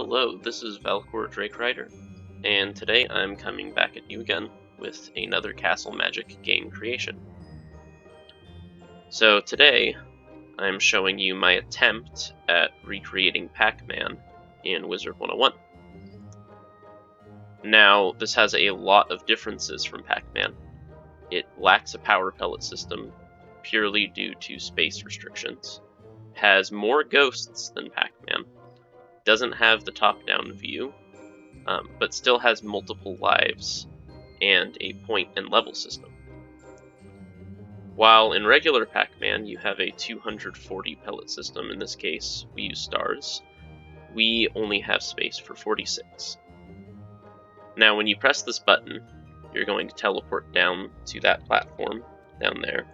Hello, this is Valcor Drake Rider, and today I'm coming back at you again with another Castle Magic game creation. So today, I'm showing you my attempt at recreating Pac-Man in Wizard101. Now, this has a lot of differences from Pac-Man. It lacks a power pellet system, purely due to space restrictions, has more ghosts than Pac-Man, doesn't have the top-down view, but still has multiple lives and a point and level system. While in regular Pac-Man you have a 240 pellet system, in this case we use stars, we only have space for 46. Now when you press this button, you're going to teleport down to that platform down there,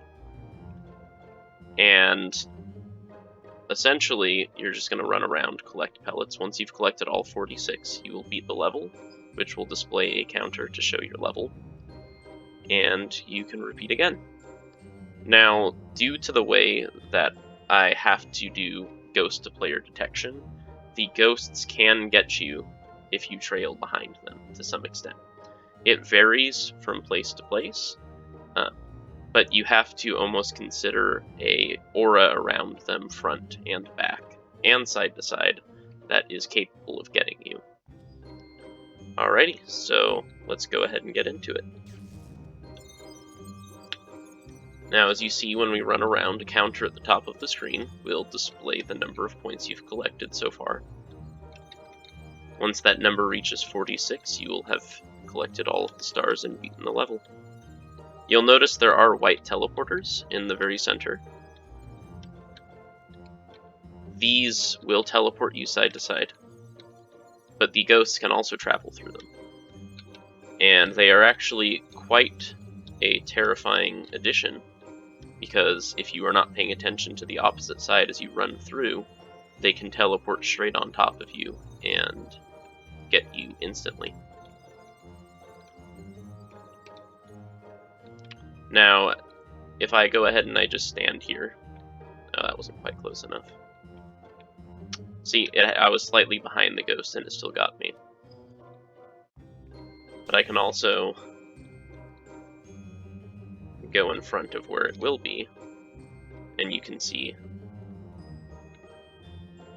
and essentially, you're just going to run around, collect pellets. Once you've collected all 46, you will beat the level, which will display a counter to show your level, and you can repeat again. Now, due to the way that I have to do ghost to player detection, the ghosts can get you if you trail behind them to some extent. It varies from place to place, but you have to almost consider a aura around them front and back and side to side that is capable of getting you. Alrighty, so let's go ahead and get into it. Now as you see, when we run around, a counter at the top of the screen will display the number of points you've collected so far. Once that number reaches 46, you will have collected all of the stars and beaten the level. You'll notice there are white teleporters in the very center. These will teleport you side to side, but the ghosts can also travel through them. And they are actually quite a terrifying addition, because if you are not paying attention to the opposite side as you run through, they can teleport straight on top of you and get you instantly. Now, if I go ahead and I just stand here, oh, that wasn't quite close enough. See, I was slightly behind the ghost and it still got me. But I can also go in front of where it will be, and you can see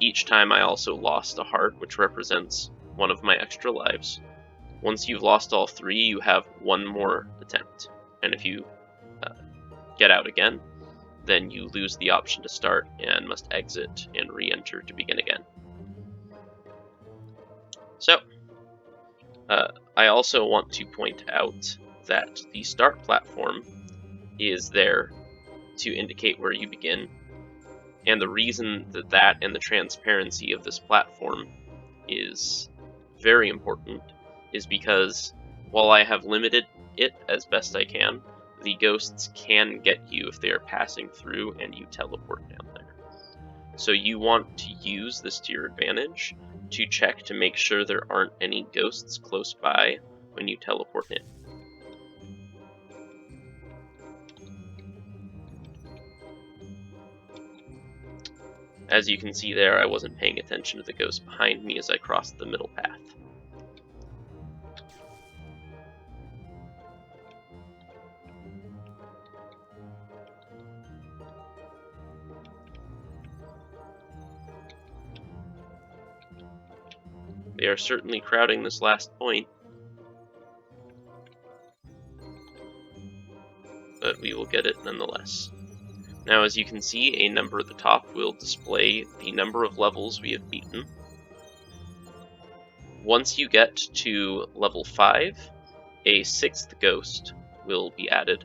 each time I also lost a heart, which represents one of my extra lives. Once you've lost all three, you have one more attempt, and if you get out again, then you lose the option to start and must exit and re-enter to begin again. So, I also want to point out that the start platform is there to indicate where you begin, and the reason that that and the transparency of this platform is very important is because while I have limited it as best I can, the ghosts can get you if they are passing through and you teleport down there. So you want to use this to your advantage to check to make sure there aren't any ghosts close by when you teleport in. As you can see there, I wasn't paying attention to the ghost behind me as I crossed the middle path. They are certainly crowding this last point, but we will get it nonetheless. Now, as you can see, a number at the top will display the number of levels we have beaten. Once you get to level 5, a 6th ghost will be added.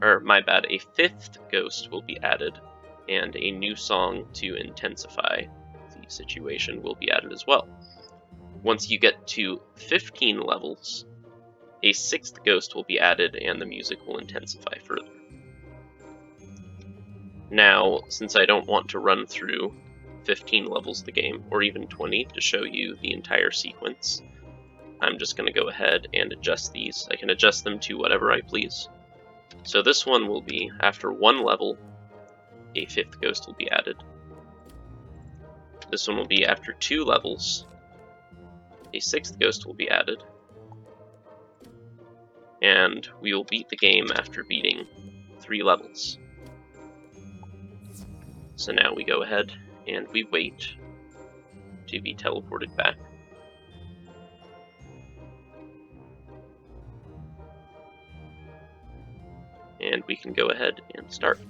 Or, my bad, a 5th ghost will be added, and a new song to intensify the situation will be added as well. Once you get to 15 levels, a 6th ghost will be added and the music will intensify further. Now, since I don't want to run through 15 levels of the game, or even 20 to show you the entire sequence, I'm just going to go ahead and adjust these. I can adjust them to whatever I please. So this one will be, after one level, a 5th ghost will be added. This one will be after 2 levels, a 6th ghost will be added, and we will beat the game after beating 3 levels. So now we go ahead and we wait to be teleported back. And we can go ahead and start.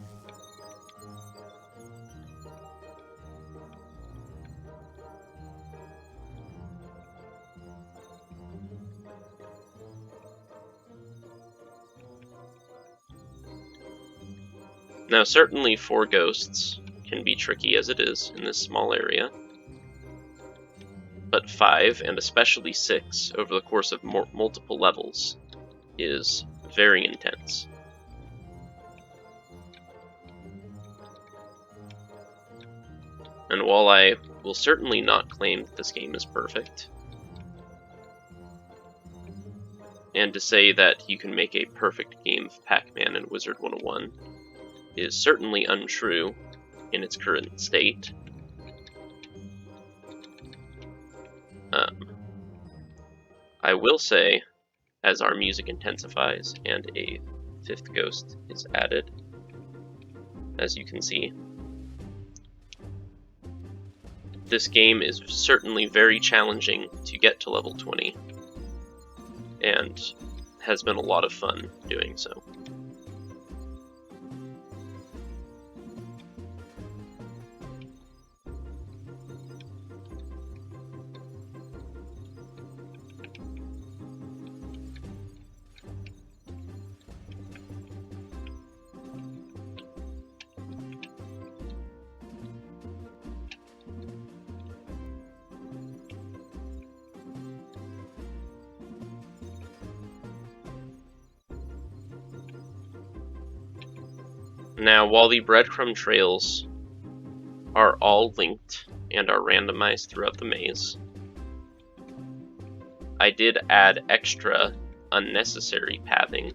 Now, certainly 4 ghosts can be tricky as it is in this small area, but 5, and especially 6, over the course of multiple levels, is very intense. And while I will certainly not claim that this game is perfect, and to say that you can make a perfect game of Pac-Man and Wizard101 is certainly untrue in its current state, I will say, as our music intensifies and a 5th ghost is added, as you can see, this game is certainly very challenging to get to level 20, and has been a lot of fun doing so. Now, while the breadcrumb trails are all linked and are randomized throughout the maze, I did add extra unnecessary pathing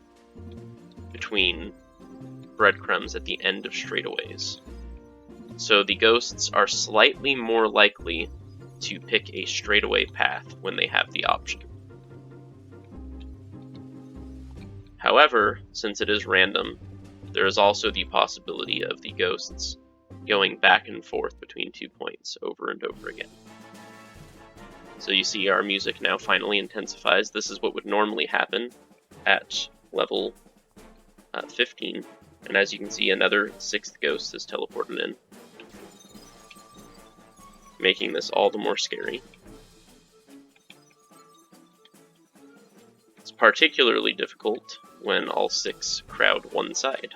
between breadcrumbs at the end of straightaways. So the ghosts are slightly more likely to pick a straightaway path when they have the option. However, since it is random, there is also the possibility of the ghosts going back and forth between 2 points over and over again. So you see our music now finally intensifies. This is what would normally happen at level 15. And as you can see, another 6th ghost is teleported in, making this all the more scary. It's particularly difficult when all 6 crowd one side.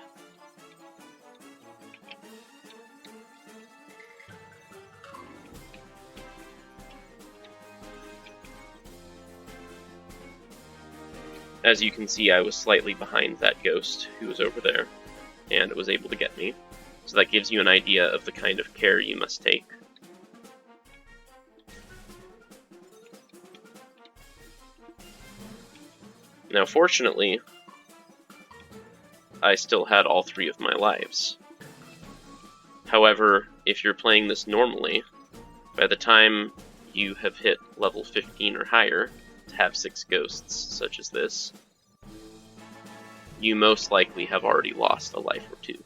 As you can see, I was slightly behind that ghost who was over there, and it was able to get me. So that gives you an idea of the kind of care you must take. Now, fortunately, I still had all 3 of my lives. However, if you're playing this normally, by the time you have hit level 15 or higher, to have 6 ghosts such as this, you most likely have already lost a life or 2.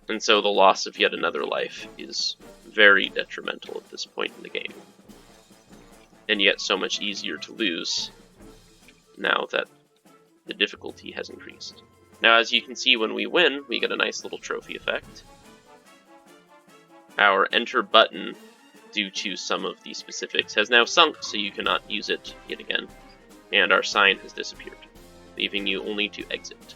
And so the loss of yet another life is very detrimental at this point in the game. And yet so much easier to lose now that the difficulty has increased. Now, as you can see, when we win, we get a nice little trophy effect. Our enter button, due to some of the specifics, has now sunk, so you cannot use it yet again. And our sign has disappeared, leaving you only to exit.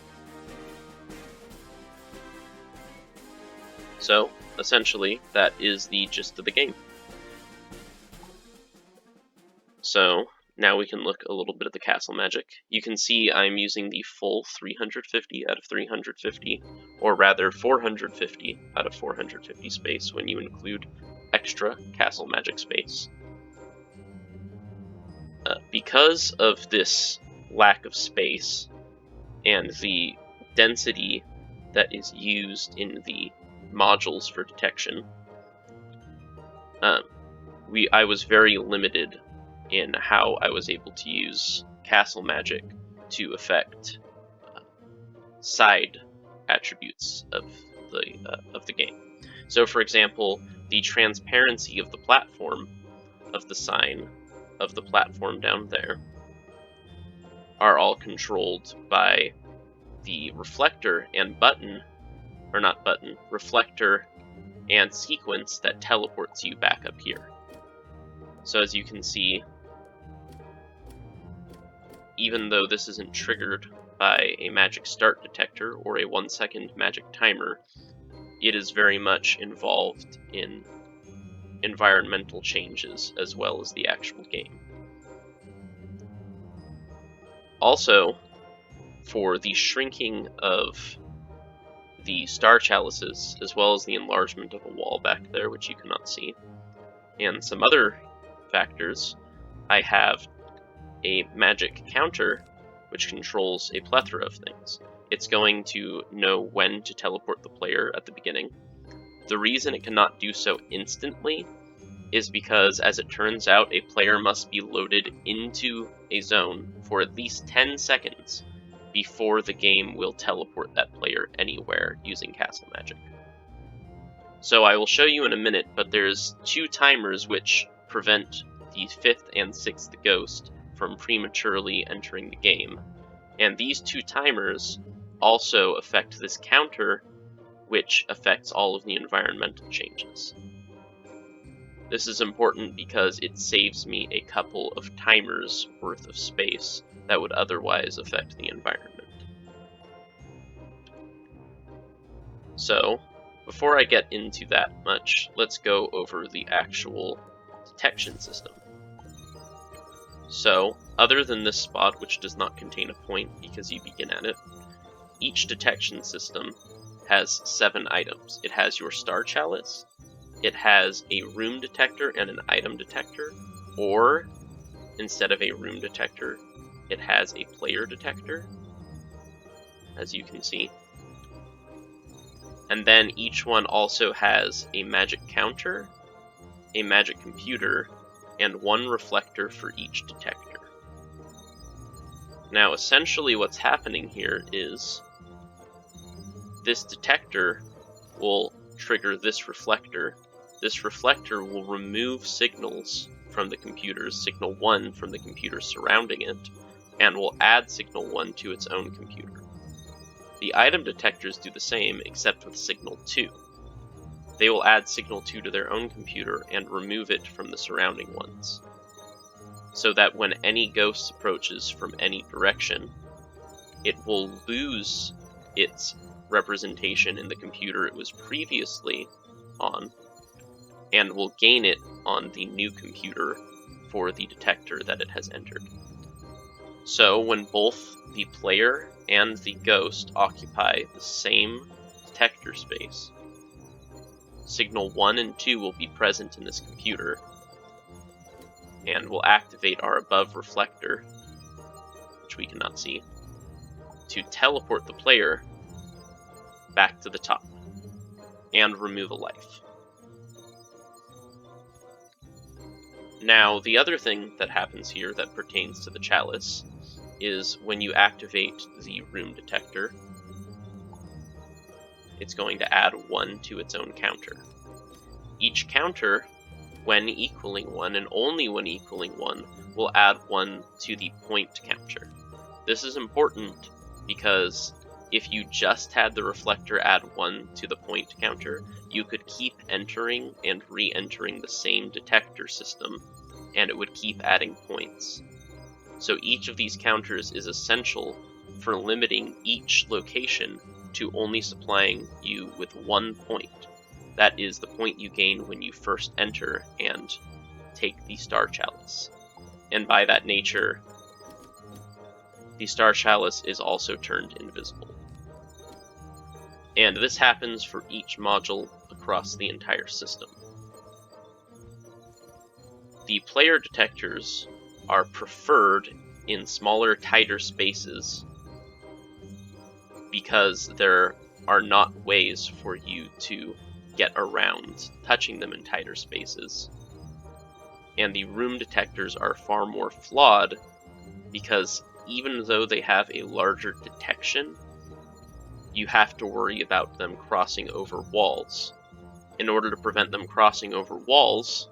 So, essentially, that is the gist of the game. So, now we can look a little bit at the castle magic. You can see I'm using the full 350 out of 350, or rather 450 out of 450 space when you include extra castle magic space. Because of this lack of space and the density that is used in the modules for detection, I was very limited in how I was able to use castle magic to affect side attributes of the game. So, for example, the transparency of the platform, of the sign of the platform down there, are all controlled by the reflector and reflector and sequence that teleports you back up here. So as you can see, even though this isn't triggered by a magic start detector or a 1-second magic timer, it is very much involved in environmental changes as well as the actual game. Also, for the shrinking of the star chalices, as well as the enlargement of a wall back there, which you cannot see, and some other factors, I have a magic counter which controls a plethora of things. It's going to know when to teleport the player at the beginning. The reason it cannot do so instantly is because, as it turns out, a player must be loaded into a zone for at least 10 seconds before the game will teleport that player anywhere using castle magic. So I will show you in a minute, but there's 2 timers which prevent the 5th and 6th ghost from prematurely entering the game. And these 2 timers also affect this counter, which affects all of the environmental changes. This is important because it saves me a couple of timers worth of space that would otherwise affect the environment. So, before I get into that much, let's go over the actual detection system. So, other than this spot, which does not contain a point because you begin at it, each detection system has 7 items. It has your star chalice, it has a room detector and an item detector, or instead of a room detector, it has a player detector, as you can see. And then each one also has a magic counter, a magic computer, and 1 reflector for each detector. Now, essentially what's happening here is this detector will trigger this reflector. This reflector will remove signals from the computer's signal 1 from the computer surrounding it, and will add signal 1 to its own computer. The item detectors do the same, except with signal 2. They will add signal 2 to their own computer and remove it from the surrounding ones, so that when any ghost approaches from any direction, it will lose its representation in the computer it was previously on, and will gain it on the new computer for the detector that it has entered. So when both the player and the ghost occupy the same detector space, signal 1 and 2 will be present in this computer, and will activate our above reflector, which we cannot see, to teleport the player back to the top, and remove a life. Now, the other thing that happens here that pertains to the chalice is when you activate the room detector, it's going to add 1 to its own counter. Each counter, when equaling 1, and only when equaling 1, will add 1 to the point counter. This is important because if you just had the reflector add 1 to the point counter, you could keep entering and re-entering the same detector system, and it would keep adding points. So each of these counters is essential for limiting each location to only supplying you with 1 point. That is the point you gain when you first enter and take the Star Chalice. And by that nature, the Star Chalice is also turned invisible. And this happens for each module across the entire system. The player detectors are preferred in smaller, tighter spaces because there are not ways for you to get around touching them in tighter spaces. And the room detectors are far more flawed because even though they have a larger detection, you have to worry about them crossing over walls. In order to prevent them crossing over walls,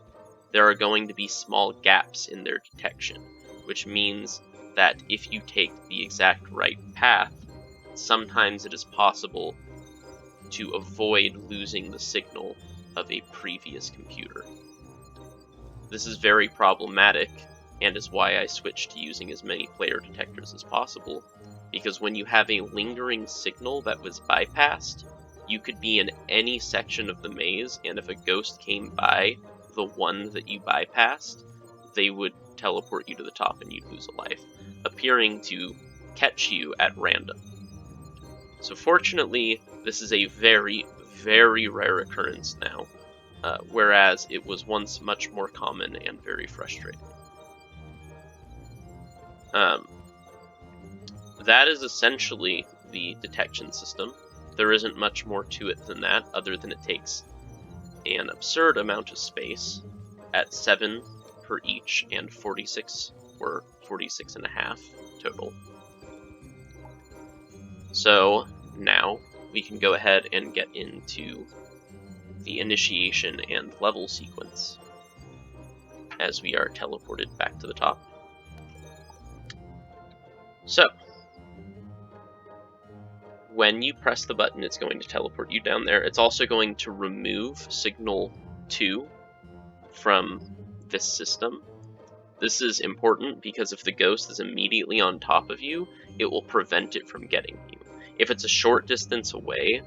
there are going to be small gaps in their detection, which means that if you take the exact right path, sometimes it is possible to avoid losing the signal of a previous computer. This is very problematic, and is why I switched to using as many player detectors as possible, because when you have a lingering signal that was bypassed, you could be in any section of the maze, and if a ghost came by the one that you bypassed, they would teleport you to the top and you'd lose a life, appearing to catch you at random. So fortunately, this is a very, very rare occurrence now, whereas it was once much more common and very frustrating. That is essentially the detection system. There isn't much more to it than that, other than it takes an absurd amount of space at 7 per each and 46 or 46 and a half total. So now we can go ahead and get into the initiation and level sequence as we are teleported back to the top. So when you press the button, it's going to teleport you down there. It's also going to remove signal 2 from this system. This is important because if the ghost is immediately on top of you, it will prevent it from getting you. If it's a short distance away,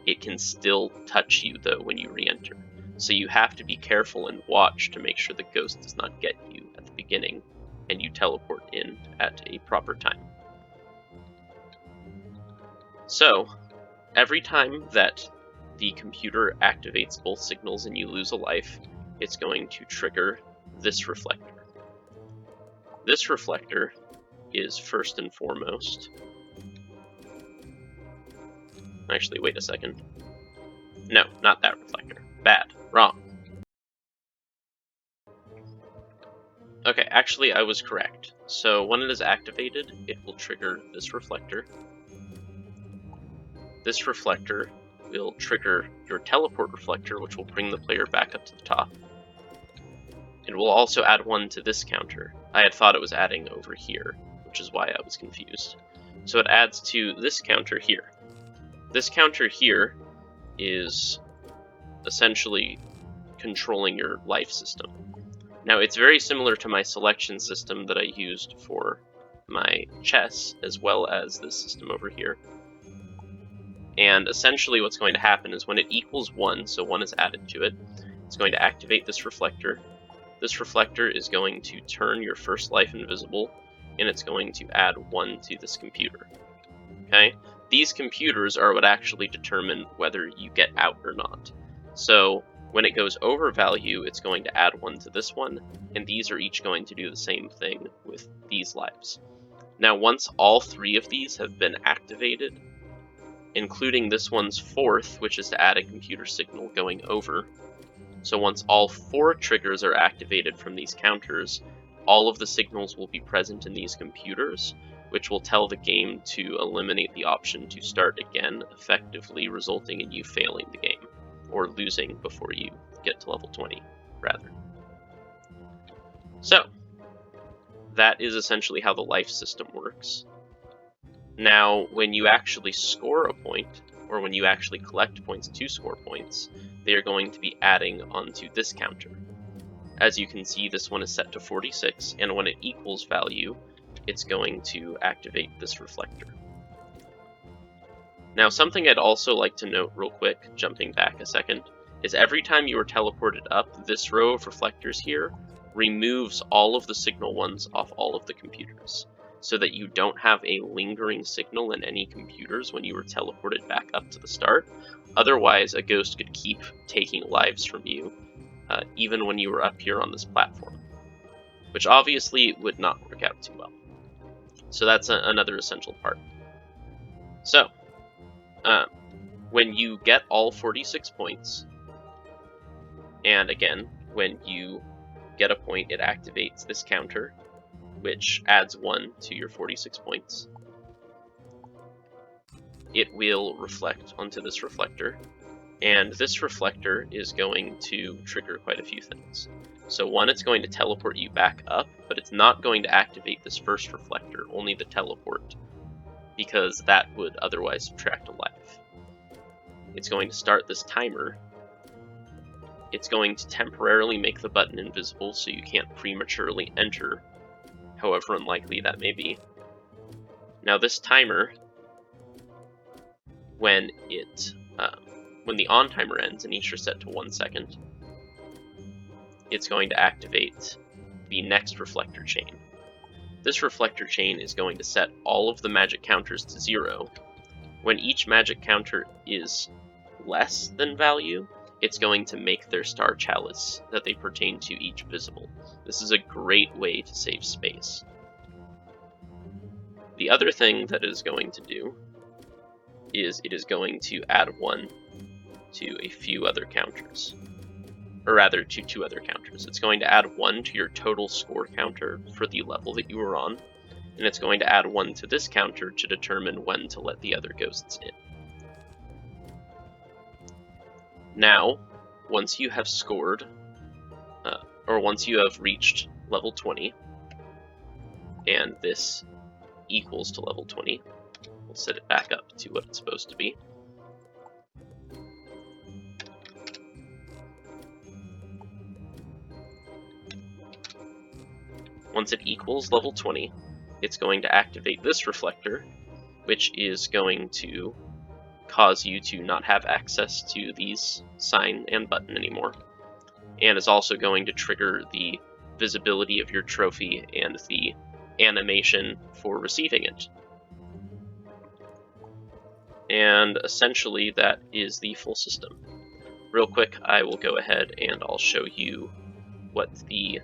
it can still touch you though when you re-enter. So you have to be careful and watch to make sure the ghost does not get you at the beginning and you teleport in at a proper time. So, every time that the computer activates both signals and you lose a life, it's going to trigger this reflector. This reflector is first and foremost... Actually, wait a second. No, not that reflector. Bad. Wrong. Okay, actually I was correct. So when it is activated, it will trigger this reflector. This reflector will trigger your teleport reflector, which will bring the player back up to the top. It will also add one to this counter. I had thought it was adding over here, which is why I was confused. So it adds to this counter here. This counter here is essentially controlling your life system. Now it's very similar to my selection system that I used for my chess, as well as this system over here. And essentially what's going to happen is when it equals 1, so 1 is added to it, it's going to activate this reflector. This reflector is going to turn your first life invisible, and it's going to add 1 to this computer. Okay? These computers are what actually determine whether you get out or not. So when it goes over value, it's going to add 1 to this one, and these are each going to do the same thing with these lives. Now once all 3 of these have been activated, including this one's 4th, which is to add a computer signal going over. So once all 4 triggers are activated from these counters, all of the signals will be present in these computers, which will tell the game to eliminate the option to start again, effectively resulting in you failing the game, or losing before you get to level 20, rather. So, that is essentially how the life system works. Now, when you actually score a point, or when you actually collect points to score points, they are going to be adding onto this counter. As you can see, this one is set to 46, and when it equals value, it's going to activate this reflector. Now, something I'd also like to note real quick, jumping back a second, is every time you are teleported up, this row of reflectors here removes all of the signal ones off all of the computers, so that you don't have a lingering signal in any computers when you were teleported back up to the start. Otherwise, a ghost could keep taking lives from you, even when you were up here on this platform, which obviously would not work out too well. So that's another essential part. So, when you get all 46 points, And again, when you get a point, it activates this counter, which adds 1 to your 46 points. It will reflect onto this reflector, and this reflector is going to trigger quite a few things. So one, it's going to teleport you back up, but it's not going to activate this first reflector, only the teleport, because that would otherwise subtract a life. It's going to start this timer. It's going to temporarily make the button invisible so you can't prematurely enter, however unlikely that may be. Now this timer, when the on timer ends and each are set to 1 second, it's going to activate the next reflector chain. This reflector chain is going to set all of the magic counters to 0. When each magic counter is less than value, it's going to make their star chalice that they pertain to each visible. This is a great way to save space. The other thing that it is going to do is it is going to add 1 to a few other counters. Or rather, to 2 other counters. It's going to add 1 to your total score counter for the level that you were on, and it's going to add 1 to this counter to determine when to let the other ghosts in. Now, once you have scored, or once you have reached level 20, and this equals to level 20, we'll set it back up to what it's supposed to be. Once it equals level 20, it's going to activate this reflector, which is going to cause you to not have access to these sign and button anymore, and is also going to trigger the visibility of your trophy and the animation for receiving it. And essentially that is the full system. Real quick, I will go ahead and I'll show you what the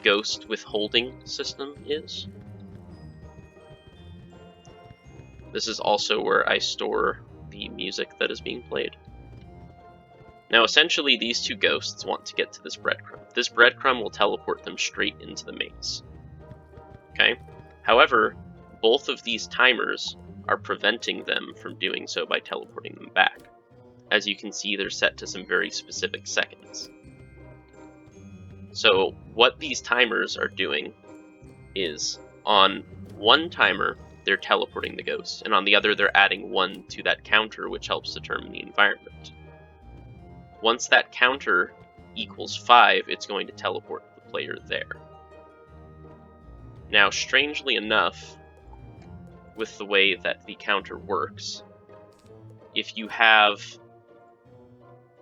ghost withholding system is. This is also where I store the music that is being played. Now essentially these 2 ghosts want to get to this breadcrumb. This breadcrumb will teleport them straight into the maze. Okay? However, both of these timers are preventing them from doing so by teleporting them back. As you can see, they're set to some very specific seconds. So what these timers are doing is, on one timer, they're teleporting the ghost, and on the other, they're adding 1 to that counter, which helps determine the environment. Once that counter equals 5, it's going to teleport the player there. Now, strangely enough, with the way that the counter works, if you have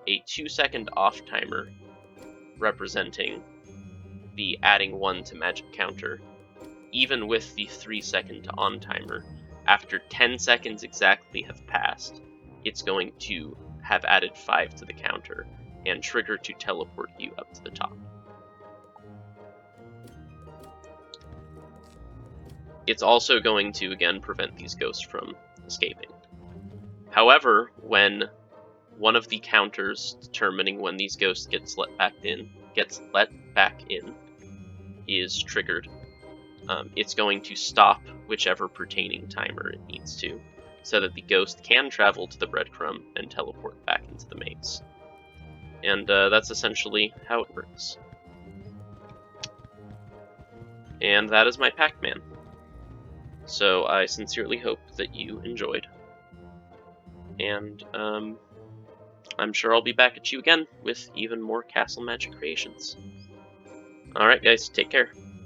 a 2-second off timer representing the adding 1 to magic counter, even with the 3-second to on timer, after 10 seconds exactly have passed, it's going to have added 5 to the counter and trigger to teleport you up to the top. It's also going to, again, prevent these ghosts from escaping. However, when one of the counters determining when these ghosts gets let back in is triggered, it's going to stop whichever pertaining timer it needs to, so that the ghost can travel to the breadcrumb and teleport back into the maze. And that's essentially how it works. And that is my Pac-Man. So I sincerely hope that you enjoyed. And I'm sure I'll be back at you again with even more Castle Magic creations. Alright guys, take care.